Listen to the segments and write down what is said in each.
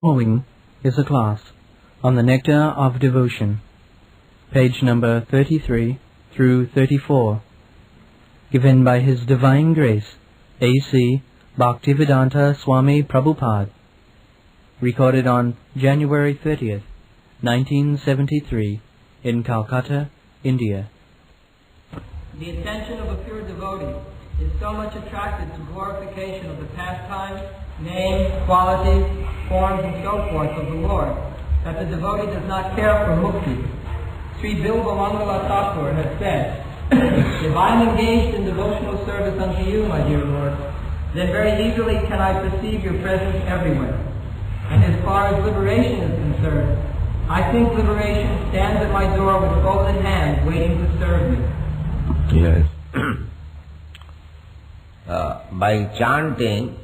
Following is a class on the nectar of devotion, page number 33 through 34, given by His Divine Grace, A.C. Bhaktivedanta Swami Prabhupada, recorded on January 30th, 1973, in Calcutta, India. The attention of a pure devotee is so much attracted to glorification of the pastime, name, qualities, forms, and so forth of the Lord, that the devotee does not care for mukti. Sri Bilba Mangala Thakur has said, "If I am engaged in devotional service unto you, my dear Lord, then very easily can I perceive your presence everywhere. And as far as liberation is concerned, I think liberation stands at my door with folded hands waiting to serve me." Yes. By chanting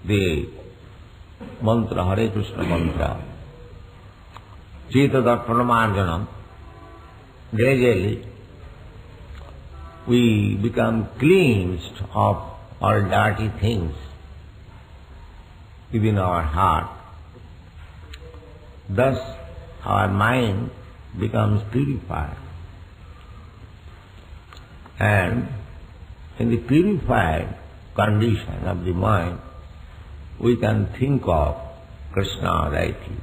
the mantra, Hare Krsna mantra, ceto-darpana-marjanam, gradually we become cleansed of all dirty things within our heart. Thus our mind becomes purified. And in the purified condition of the mind, we can think of Krishna rightly.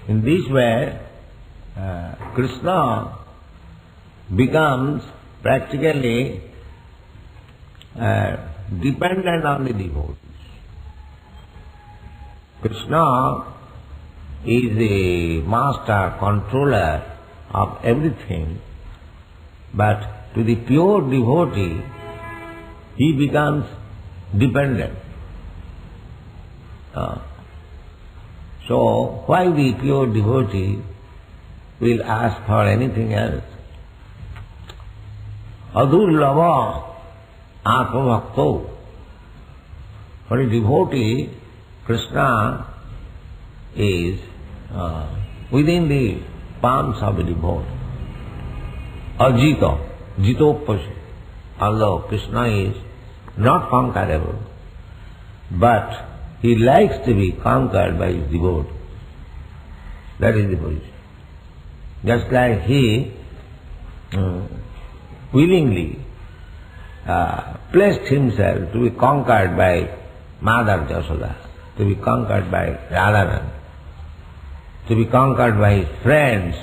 In this way, Krishna becomes practically dependent on the devotees. Krishna is the master controller of everything, but to the pure devotee, he becomes dependent. So, why the pure devotee will ask for anything else? Adurlava atmabhakto. For a devotee, Krishna is within the palms of the devotee. Ajita, jitopasi. Although Krishna is not conquerable, but he likes to be conquered by his devotee. That is the position. Just like he willingly placed himself to be conquered by Mother Jasoda, to be conquered by Radharani, to be conquered by his friends.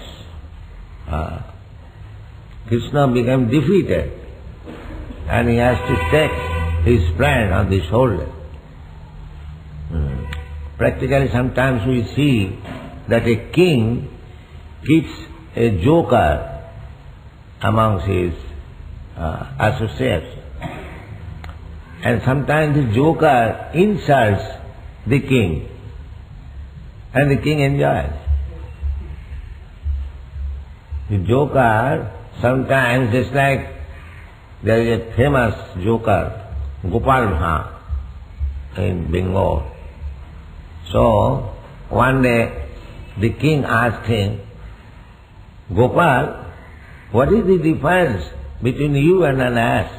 Krishna became defeated and he has to take his friend on the shoulder. Practically sometimes we see that a king keeps a joker amongst his associates, and sometimes the joker insults the king and the king enjoys. The joker sometimes, just like there is a famous joker, Gopal Bha, in Bengal. So, one day the king asked him, "Gopal, what is the difference between you and an ass?"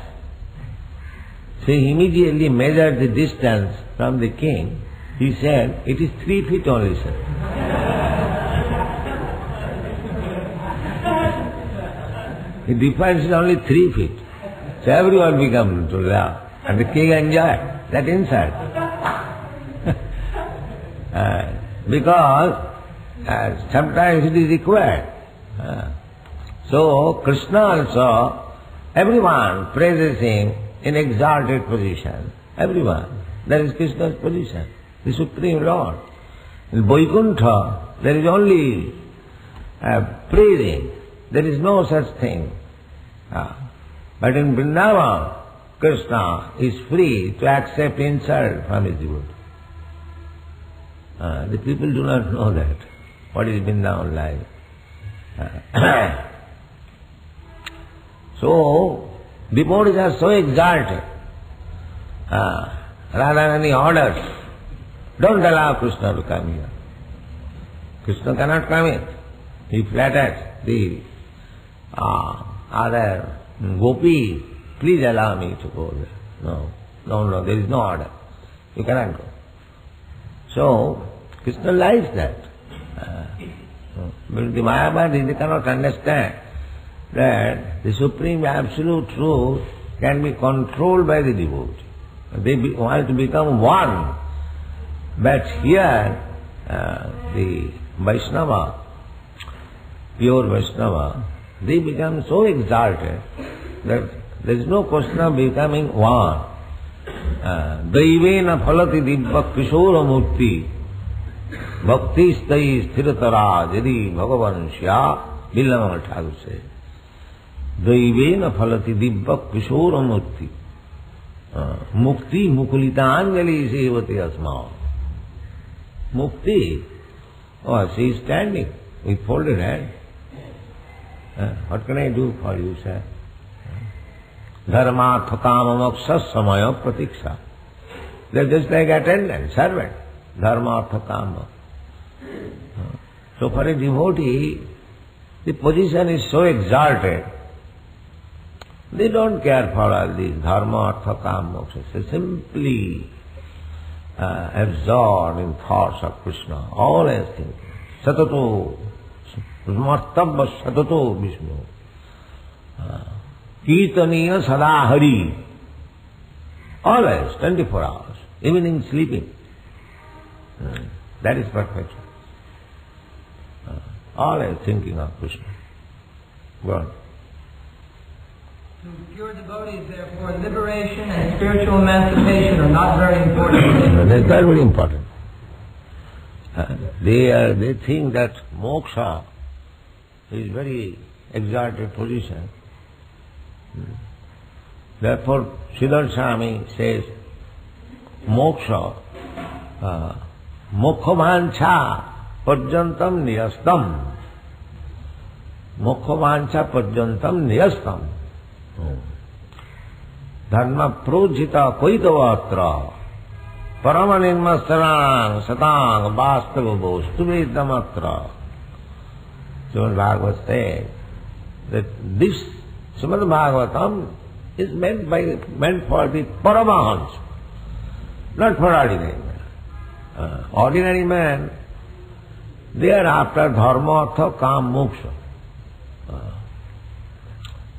So he immediately measured the distance from the king. He said, "It is 3 feet only, sir." The difference is only 3 feet. So everyone began to laugh, and the king enjoyed that insult. Because sometimes it is required. So Krishna also, everyone praises him in exalted position. Everyone. That is Krishna's position, the Supreme Lord. In Vaikuntha, there is only praising. There is no such thing. But in Vrindavan, Krishna is free to accept insult from his devotee. The people do not know that, what is Vrindavan like. So, devotees are so exalted. Radharani orders, "Don't allow Krishna to come here." Krishna cannot come in. He flatters the other gopis, "Please allow me to go there." No, there is no order. You cannot go. So, Krishna likes that. But the Mayavadi, they cannot understand that the Supreme Absolute Truth can be controlled by the devotee. They want to become one. But here, the Vaishnava, pure Vaishnava, they become so exalted that there is no question of becoming one. Daivena phalati divya kishora murti bhakti stai sthiratara jadi bhagavan shya Billamal Thakur says. Daivena phalati divya kishora murti mukti mukulitanjali sevati asma. Mukti, oh, she is standing with folded hand. What can I do for you, sir? Dharma thakama moksha samaya pratiksha. They are just like attendant, servant. Dharma thakama. So for a devotee, the position is so exalted, they don't care for all these dharma, artha, kama, moksha. They simply absorbed in thoughts of Krishna, always thinking. Satato, smartabha satato Vishnu. Kirtaniya sada hari. Always, 24 hours. Evening sleeping. That is perfection. Always thinking of Krishna. Go on. To pure devotees, therefore, liberation and spiritual emancipation are not very important. They are very important. They think that moksha is very exalted position. Therefore, Sridhar Swami says, moksha, mokkhavancha parjantam niyastam. Mokkhavancha parjantam niyastam. Dharma projita koitavatra paramanirmastarang satang vastava bostu vedamatra. Srimad Bhagavatam says that this Srimad Bhagavatam is meant for the Paramahans, not for ordinary man. Ordinary man, they are after dharma, artha, kam, moksha.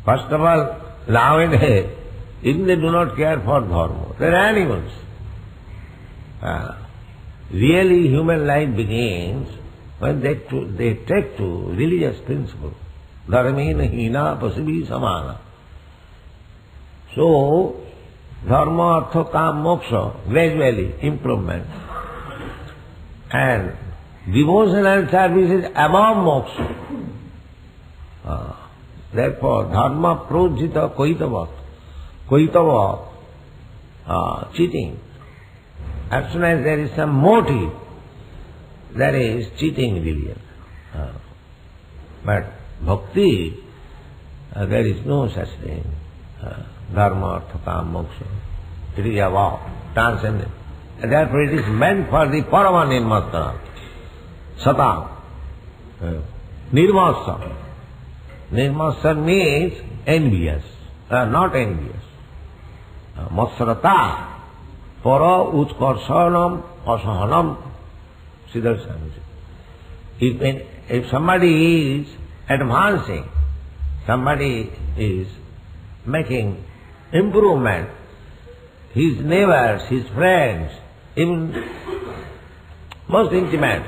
First of all, nowadays, even they do not care for dharma. They are animals. Really human life begins when they take to religious principle. Dharmena hina pasivi samana. So, dharma, artha, kam, moksha, gradually improvement. And devotional service is above moksha. Therefore, dharma projita koitava. Koitava, cheating. As soon as there is some motive, there is cheating religion. But bhakti, there is no such thing. Dharma, artha, kam, moksha. It is above, transcendental. And therefore it is meant for the paramanirmasana. Sata. Nirmasa. Nirmasa means envious, not envious. Masrata. Para utkarsanam asahanam. Sridhar Swami says. If somebody is advancing, somebody is making improvement, his neighbors, his friends, even most intimate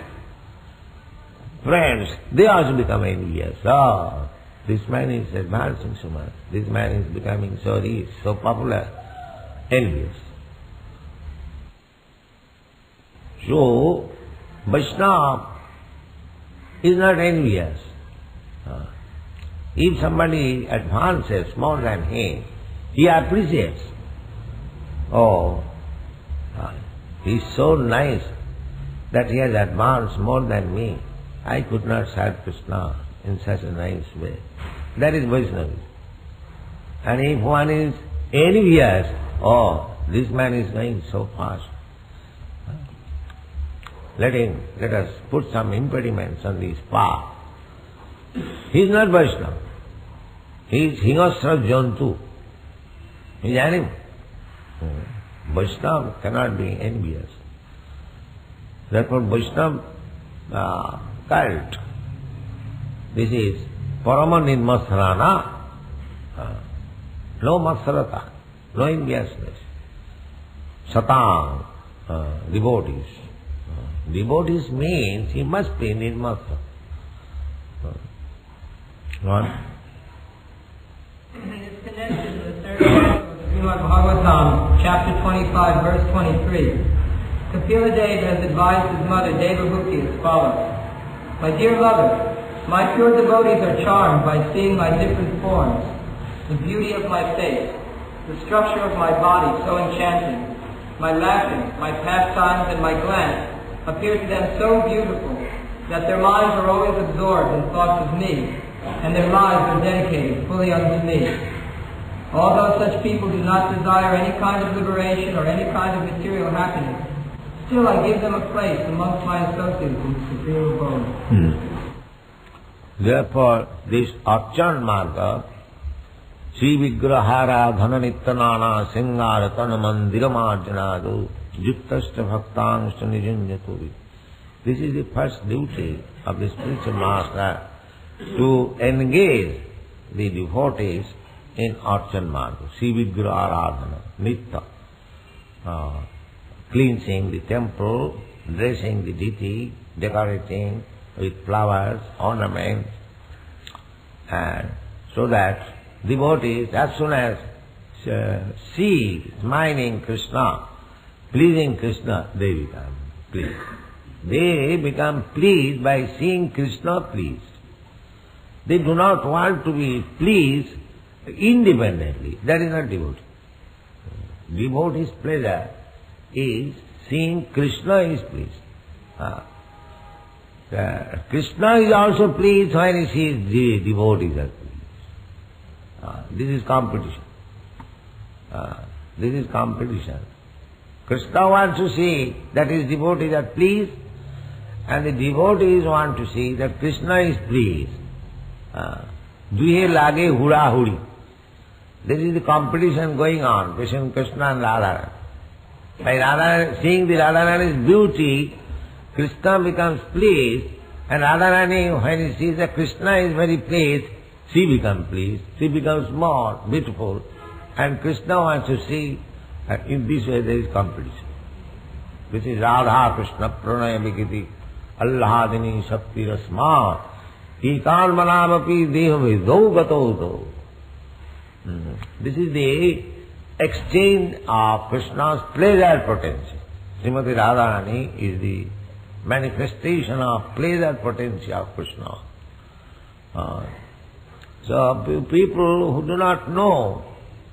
friends, they also become envious. Oh, this man is advancing so much, this man is becoming so rich, so popular, envious. So, Vaishnava is not envious. If somebody advances more than him, he appreciates. Oh, he is so nice that he has advanced more than me. I could not serve Krishna in such a nice way. That is Vaishnavism. And if one is envious, oh, this man is going so fast. Let us put some impediments on his path. He is not Vaishnava. He is Hingasra Jantu. He is animal. Vaishnava cannot be envious. Therefore Vaishnava cult, this is Parama Nirmasarana, no Masarata, no inviousness. Satang, devotees. Devotees means he must be Nirmasa. What? It is connected to the third chapter of the Srimad Bhagavatam, chapter 25, verse 23. Kapila Deva has advised his mother, Devabhukti, as follows. My dear mother, my pure devotees are charmed by seeing my different forms, the beauty of my face, the structure of my body so enchanting, my laughing, my pastimes, and my glance appear to them so beautiful that their minds are always absorbed in thoughts of me, and their lives are dedicated fully unto me. Although such people do not desire any kind of liberation or any kind of material happiness, still I give them a place amongst my associates in supreme abode. Therefore, this Archan Marga, Sri Vigrahara Dhananittanana Singara Tanamandiramarjanadu Yuktashta Bhaktangshta Nijunjaturi. This is the first duty of the spiritual master, to engage the devotees in Archan Marga, Sri Vigrahara Nitta, cleansing the temple, dressing the deity, decorating with flowers, ornaments, and so that devotees, as soon as see smiling Krishna, pleasing Krishna, they become pleased. They become pleased by seeing Krishna pleased. They do not want to be pleased independently. That is not devotee. Devotee's pleasure is seeing Krishna is pleased. Krishna is also pleased when he sees the devotees are pleased. This is competition. This is competition. Krishna wants to see that his devotees are pleased, and the devotees want to see that Krishna is pleased. Duhe lage hura huri. This is the competition going on between Krishna and Radharani. By Radharani, seeing the Radharani's beauty, Krishna becomes pleased, and Radharani, when he sees that Krishna is very pleased, she becomes pleased, she becomes more beautiful, and Krishna wants to see, in this way there is competition. This is Radha Krishna Pranaya Vikiti Allahadini Shakti Rasma Ikan Manamapi Dehavi Do Gato Do. This is the exchange of Krishna's pleasure potential. Srimati Radharani is the manifestation of pleasure potential of Krishna. So people who do not know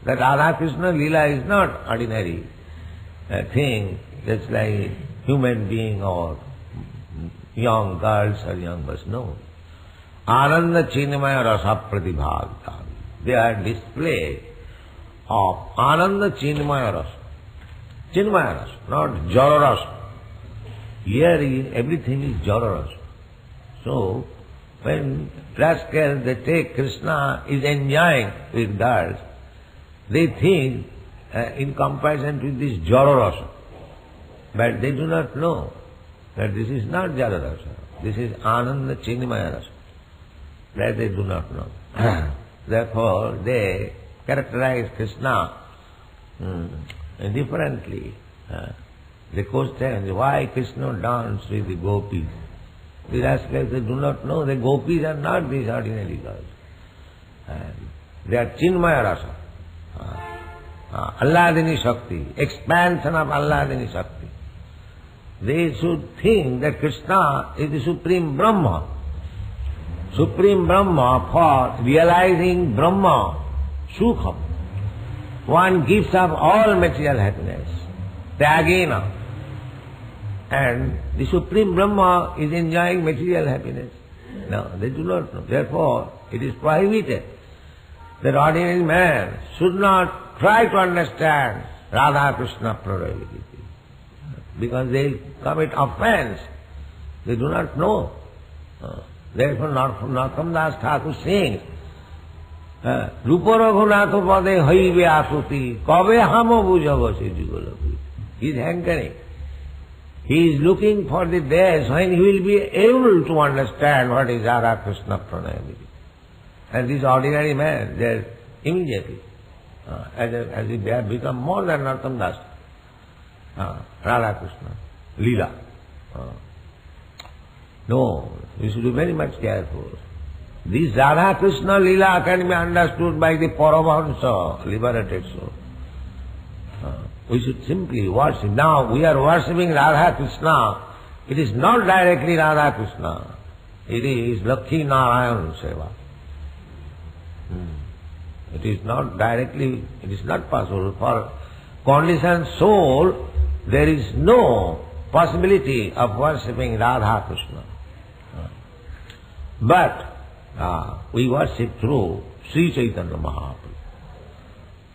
that Radha Krishna Leela is not ordinary thing, just like human being or young girls or young boys. No. Ananda Chinmaya Rasa Pratibhavita. They are display of Ananda Chinmaya Rasa. Chinmaya Rasa, not Jara Rasa. Here everything is Jara Rasa. So, when rascals, they take Krishna is enjoying with girls, they think in comparison with this Jara Rasa. But they do not know that this is not Jara Rasa. This is Ananda Chinmaya Rasa. That they do not know. Therefore, they characterize Krishna differently. The question, why Krishna danced with the gopis? The rascals, they do not know. The gopis are not these ordinary girls. They are Chinmaya Rasa. Alladini Shakti, expansion of Alladini Shakti. They should think that Krishna is the Supreme Brahma. Supreme Brahma, for realizing Brahma, Sukham. One gives up all material happiness, Tyagena. And the Supreme Brahma is enjoying material happiness. No, they do not know. Therefore, it is prohibited that ordinary man should not try to understand Radha Krishna Pranaya, because they commit offense. They do not know. Therefore, Narottam Das Thakur sings, Rupa Raghunath Pade Haive Akuti, Kabe Hamo Bujava Se Jugalapi. He is hankering. He is looking for the days when he will be able to understand what is Hare Krsna pranayam. And this ordinary man, they immediately, as if they have become more than Nartam Das, Radha Krishna, Leela. No, we should be very much careful. This Radha Krishna Leela can be understood by the Paramahansa, liberated soul. We should simply worship. Now we are worshipping Radha Krishna. It is not directly Radha Krishna. It is Lakshmi Narayan Seva. It is not directly, it is not possible. For conditioned soul, there is no possibility of worshipping Radha Krishna. But we worship through Sri Chaitanya Mahaprabhu.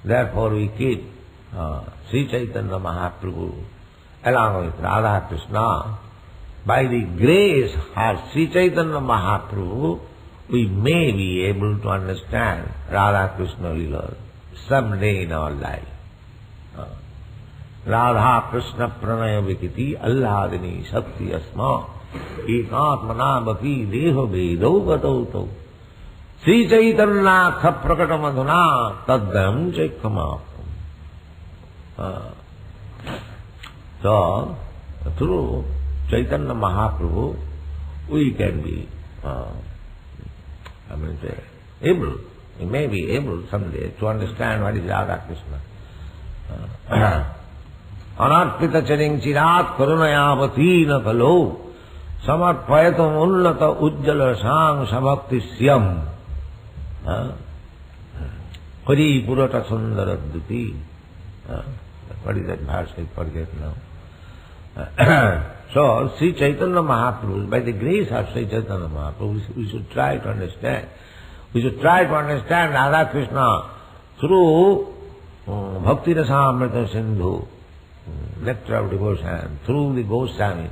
Therefore we keep Sri Chaitanya Mahaprabhu along with Radha Krishna. By the grace of Sri Chaitanya Mahaprabhu, we may be able to understand Radha Krishna Leela someday in our life. Radha Krishna Pranaya Vikiti Alladini Shakti Asma Ekatmana Bhapi Deho Vedo Gatauto Sri Chaitanya Khaprakatam Adhuna Taddam Chaikamapam. So, through Chaitanya Mahaprabhu, we can be able, we may be able someday to understand what is Radha Krishna. Anarpita charing chirat karunayavati na kalo samarpayatam unnata ujjala sang sabhakti syam Hari purata sundaradduti. What is that verse? I forget now. So, Sri Chaitanya Mahaprabhu, by the grace of Sri Chaitanya Mahaprabhu, we should try to understand. We should try to understand Radha Krishna through Bhakti Rasamrita Sindhu, nectar of devotion, through the Goswami.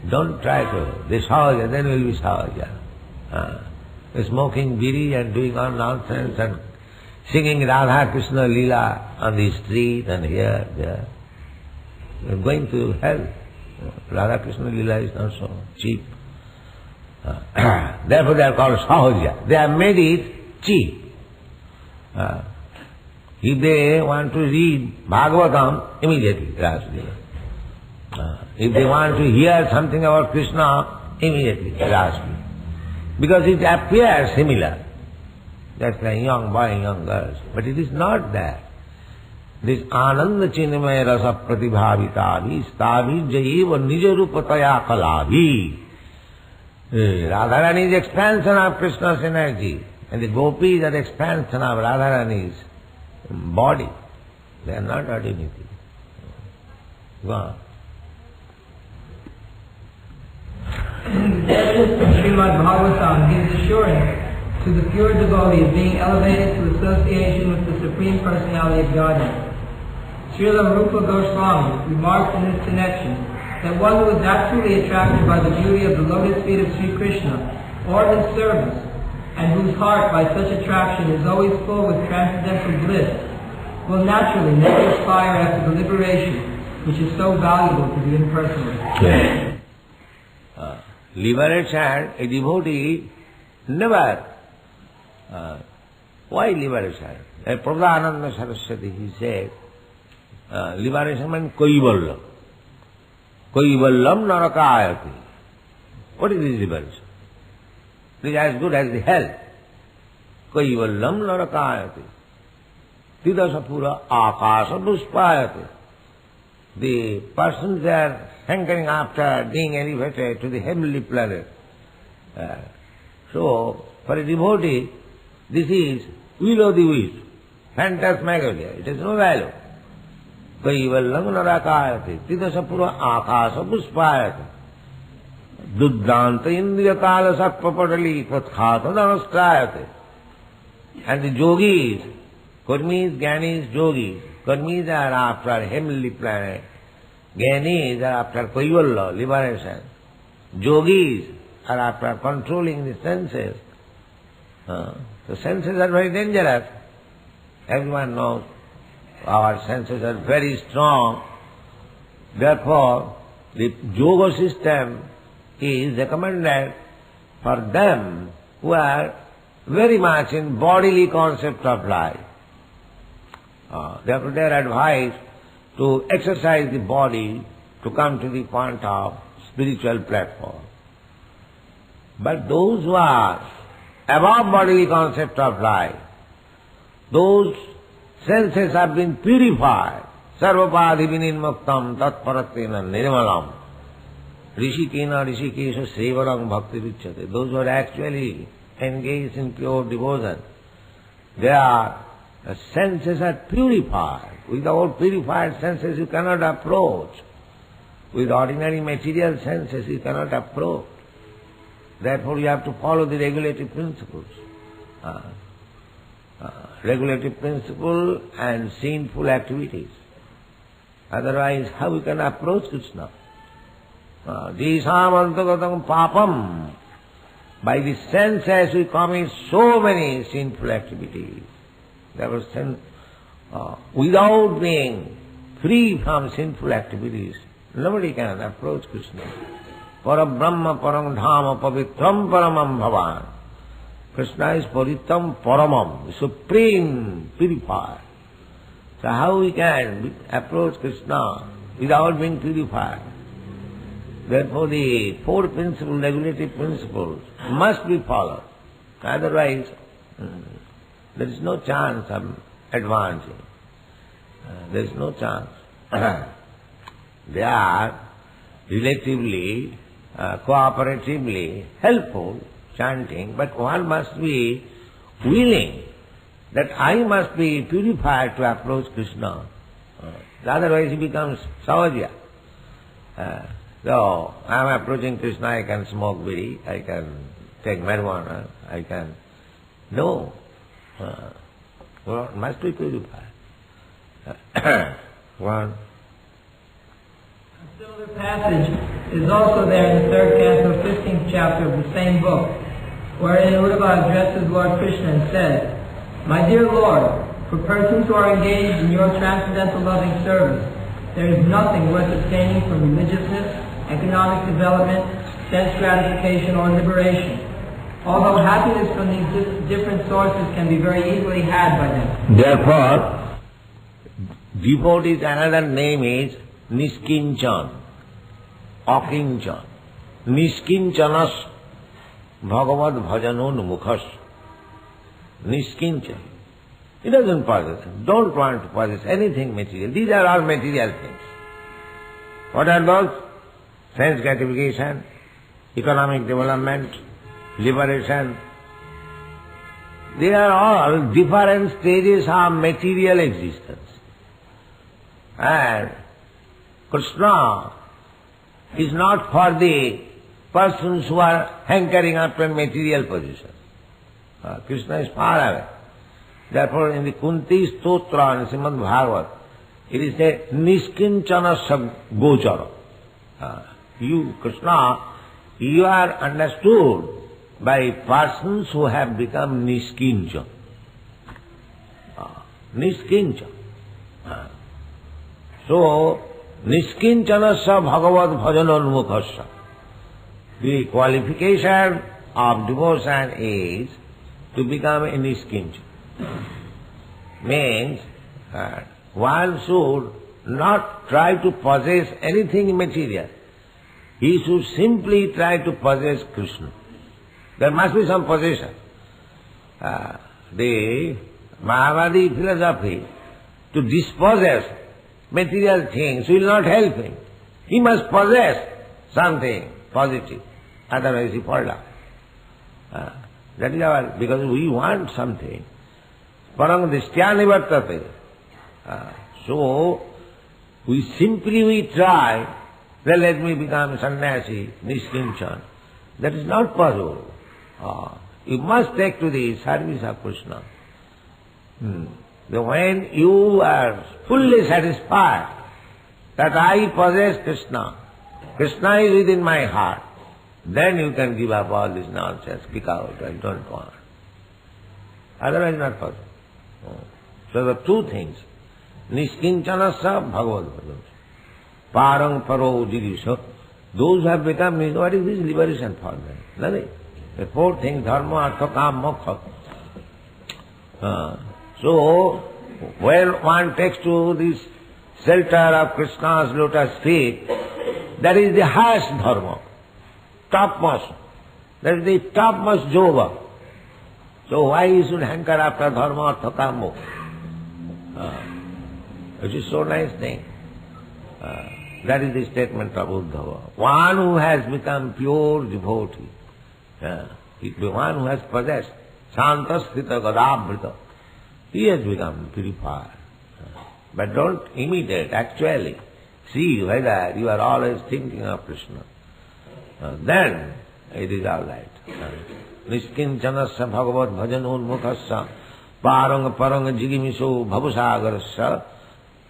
Don't try to. The Sahaja, then will be Sahaja. Smoking biri and doing all nonsense and singing Radha Krishna Leela on the street and here, there. You're going to hell. Radha Krishna Leela is not so cheap. Therefore they are called Sahaja. They have made it cheap. If they want to read Bhagavatam, immediately Rasa Leela. If they want to hear something about Krishna, immediately Rasa. Because it appears similar. Just like young boy, young girls. But it is not that. This Ananda Chinmaya Rasa Pratibhavitavi Stavi Jaiva Nijarupataya Kalavi. Radharani's expansion of Krishna's energy and the gopis are expansion of Radharani's body. They are not ordinary. Go on. In the text of Srimad Bhagavatam gives assurance to the pure devotee of being elevated to association with the Supreme Personality of Godhead. Srila Rupa Goswami remarks in this connection that one who is absolutely attracted by the beauty of the lotus feet of Sri Krishna or his service, and whose heart by such attraction is always full with transcendental bliss, will naturally never aspire after the liberation which is so valuable to the impersonal. Liberation, a devotee never. Why liberation? Prabhupada Saraswati, he said, liberation means Kaivallam. Kaivallam narakayati. What is this liberation? It is as good as the hell. Kaivallam narakayati. Tidasapura akasa puspayati. The persons they are hankering after being elevated to the heavenly planet. So, for a devotee, this is will of the wish, phantasmagoria. It has no value. Kaivallam narakayati, tidasapura akasa puspayati, duddhanta indriyakala sakpapadali patkhata namastrayati. And the yogis, karmis, gyanis, yogis, karmis are after heavenly planet, gyanis are after kaivalla, liberation, yogis are after controlling the senses. The senses are very dangerous. Everyone knows our senses are very strong. Therefore, The yoga system is recommended for them who are very much in bodily concept of life. Therefore they are advised to exercise the body to come to the point of spiritual platform. But those who are above bodily concept of life, those senses have been purified. Sarvapadhi vinimuktam tatparatena nirmalam. Rishikena rishikesha sevarang bhakti vichyate. Those who are actually engaged in pure devotion, their senses are purified. Without purified senses you cannot approach. With ordinary material senses you cannot approach. Therefore you have to follow the regulative principles. Regulative principle and sinful activities. Otherwise how we can approach Krishna? Jisam antagatam papam. By the senses we commit so many sinful activities. Therefore, without being free from sinful activities, nobody can approach Krishna. Param Brahma Param Dhama Pavitram Paramam Bhavan. Krishna is Paritam Paramam, the supreme purifier. So how we can approach Krishna without being purified? Therefore the four principles, regulative principles, must be followed. Otherwise, there is no chance of advancing. There is no chance. They are relatively, cooperatively helpful, chanting, but one must be willing that I must be purified to approach Krishna. Otherwise he becomes savajya. So, I am approaching Krishna, I can smoke bidi, I can take marijuana, I can... No. Must be purified. One. A similar passage is also there in the 3rd canto, 15th chapter of the same book, wherein Uddhava addresses Lord Krsna and says, "My dear Lord, for persons who are engaged in your transcendental loving service, there is nothing worth obtaining from religiousness, economic development, sense gratification, or liberation. Although happiness from these different sources can be very easily had by them." Therefore, devotee's another name is Niskinchan, Akinchan. Niskinchanas Bhagavad Bhajanon Mukhas. Niskinchan. He doesn't possess, don't want to possess anything material. These are all material things. What are those? Sense gratification, economic development, liberation. They are all different stages of material existence. And Krishna is not for the persons who are hankering after material position. Krishna is far away. Therefore in the Kunti Stotra and Srimad Bhagavat, it is said, Niskinchana Gochara. You, Krishna, you are understood by persons who have become Niskincha. Niskincha. So, Niskincanasya Bhagavad Bhajanonmukhasya. The qualification of devotion is to become a Niskincha. Means one should not try to possess anything material. He should simply try to possess Krishna. There must be some possession. The Mahavadi philosophy, to dispossess material things will not help him. He must possess something positive, otherwise he falls down. That is our, because we want something. Parang dishtya nivartate. So, we try, well, let me become sannyasi, niskincan. That is not possible. You must take to the service of Krishna. When you are fully satisfied that I possess Krishna, Krishna is within my heart, then you can give up all this nonsense, kick out, I don't want. Otherwise not possible. So the two things, Niskincanasya Bhagavad Bhajan. parang paro jigisha. Those who have become, what is this liberation for them? Nothing. The four things, dharma, artha, kam, moksha. So, when one takes to this shelter of Krishna's lotus feet, that is the highest dharma, topmost. That is the topmost yoga. So why you should hanker after dharma, artha, kam, moksha? Which is so nice thing. That is the statement of Uddhava. One who has become pure devotee, one who has possessed Shantasthita Gadabhrita, he has become purified. But don't imitate, actually. See whether you are always thinking of Krishna. Then it is all right. Niskincanasya bhagavad bhajanonmukhasya parang parang jigimiso bhavasagarasya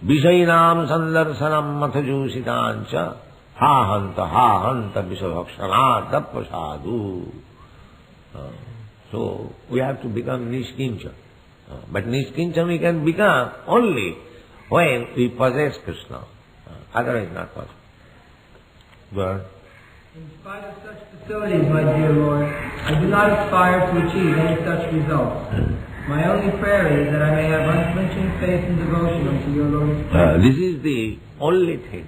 Vishainam sandarsanam mathajusitancha ha hanta visabhakshana tappasadu. So we have to become niskincha. But niskincha we can become only when we possess Krishna. Otherwise not possible. But in spite of such facilities, my dear Lord, I do not aspire to achieve any such results. My only prayer is that I may have unflinching faith and devotion unto your Lord. This is the only thing.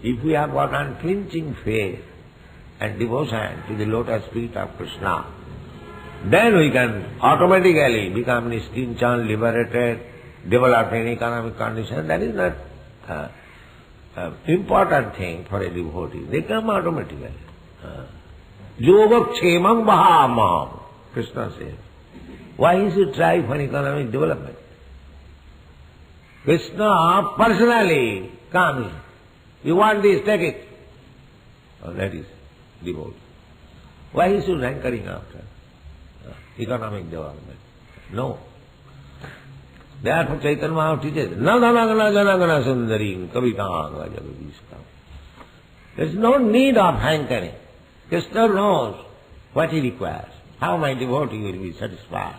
If we have got unflinching faith and devotion to the lotus feet of Krishna, then we can automatically become niskinchan, liberated, develop any economic condition. That is not important thing for a devotee. They come automatically. Yoga kshemam bahamam, Krishna says. Why he should try for economic development? Krishna personally comes. You want this, take it. Oh, that is devotee. Why he should hankering after economic development? No. Therefore Chaitanya Mahaprabhu teaches, na dhanagana janagana sundarim kavitanga jagaviskam. There is no need of hankering. Krishna knows what he requires, how my devotee will be satisfied.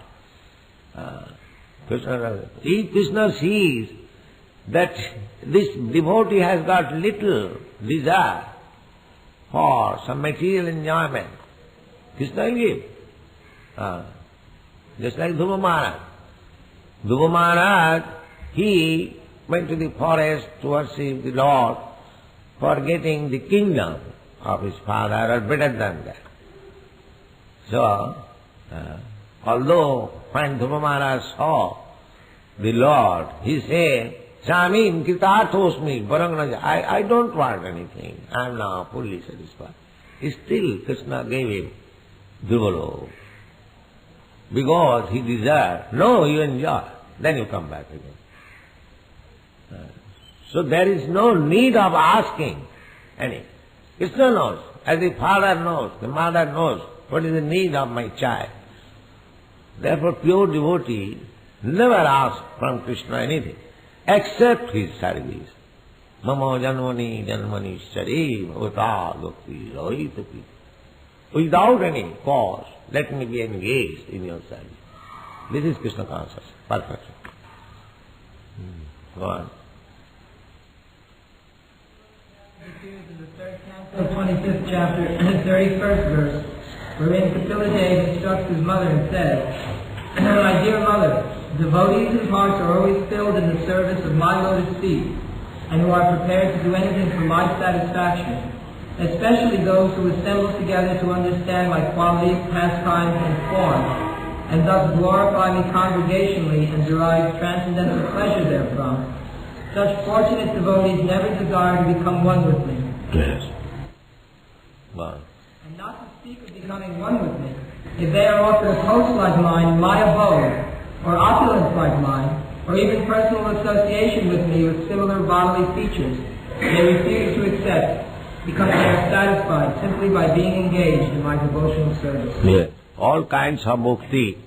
Krishna sees that this devotee has got little desire for some material enjoyment. Krishna will give. Just like Dhruva Maharaj. Dhruva Maharaj, he went to the forest to worship the Lord for getting the kingdom of his father, or better than that. So, although when Dhruva Maharaj saw the Lord, he said, Samim kritarthosmi varangnaja. I don't want anything. I am now fully satisfied. Still Krishna gave him Dhruva, because he desired. No, you enjoy. Then you come back again. So there is no need of asking any. Krishna knows, as the father knows, the mother knows what is the need of my child. Therefore pure devotee never asks from Krishna anything except his service. Mama janmani janmani shari bhavata bhakti rohitapi. Without any cause, let me be engaged in your service. This is Krishna consciousness, perfection. Go on. In the third canto, 25th chapter, in the 31st verse, wherein Kapila instructs his mother and says, My dear mother, devotees whose hearts are always filled in the service of my lotus feet, and who are prepared to do anything for my satisfaction, especially those who assemble together to understand my qualities, pastimes, and forms, and thus glorify me congregationally and derive transcendental pleasure therefrom. Such fortunate devotees never desire to become one with me. Yes. Wow. And not to speak of becoming one with me, if they are offered a post like mine in my abode, or opulence like mine, or even personal association with me with similar bodily features, they refuse to accept, because they are satisfied simply by being engaged in my devotional service. Yes. All kinds of mukti,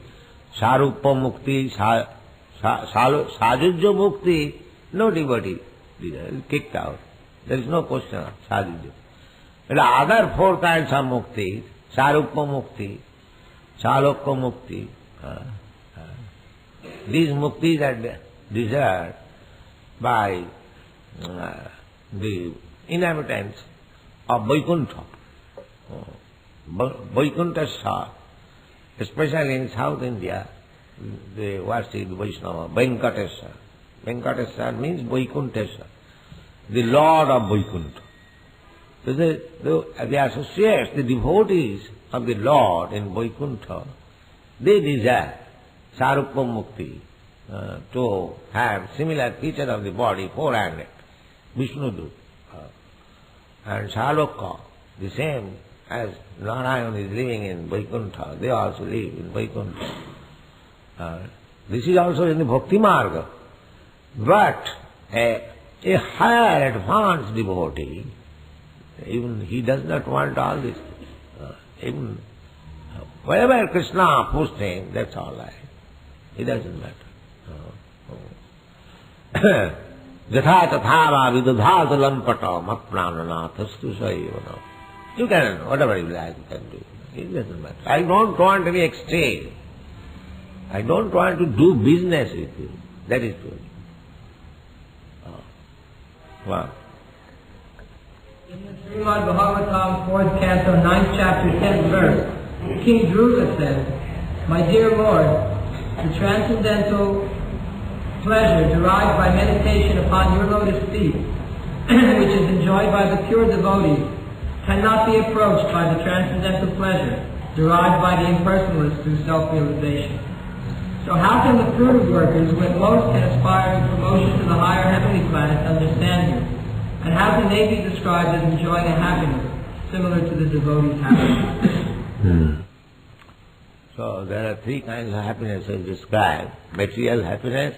saruppa mukti, sajujya mukti, no devotee is kicked out. There is no question of sajujya. But other four kinds of mukti, saruppa mukti, salokka mukti, these muktis are desired by the inhabitants of Vaikuntha. Vaikuntha, especially in South India, they worship Vaishnava, Venkatesha. Venkatesha means Vaikuntesha, the Lord of Vaikuntha. So the associates, the devotees of the Lord in Vaikuntha, they desire Sarupam Mukti, to have similar feature of the body, 400, Vishnudu, and Shalokha, the same as Narayan is living in Vaikuntha, they also live in Vaikuntha. This is also in the Bhakti Marga. But a higher advanced devotee, even he does not want all this. Even wherever Krishna pushed him, that's all right. It doesn't matter. Jatha tathava vidadhata lampata matprananathasthu saivana. You can, whatever you like, you can do. It doesn't matter. I don't want any exchange. I don't want to do business with you. That is true. Wow. In the Srimad Bhagavatam 4th canto, 9th chapter, 10th verse, King Dhruva says, "My dear Lord, the transcendental pleasure derived by meditation upon your lotus feet, which is enjoyed by the pure devotees, cannot be approached by the transcendental pleasure derived by the impersonalists through self-realization. So how can the fruitive workers, when most can aspire to promotion to the higher heavenly planets, understand you? And how can they be described as enjoying a happiness similar to the devotee's happiness?" So there are three kinds of happiness as described: material happiness,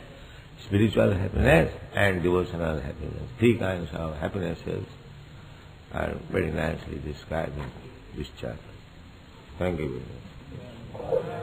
spiritual happiness, and devotional happiness. Three kinds of happinesses are very nicely described in this chapter. Thank you very much.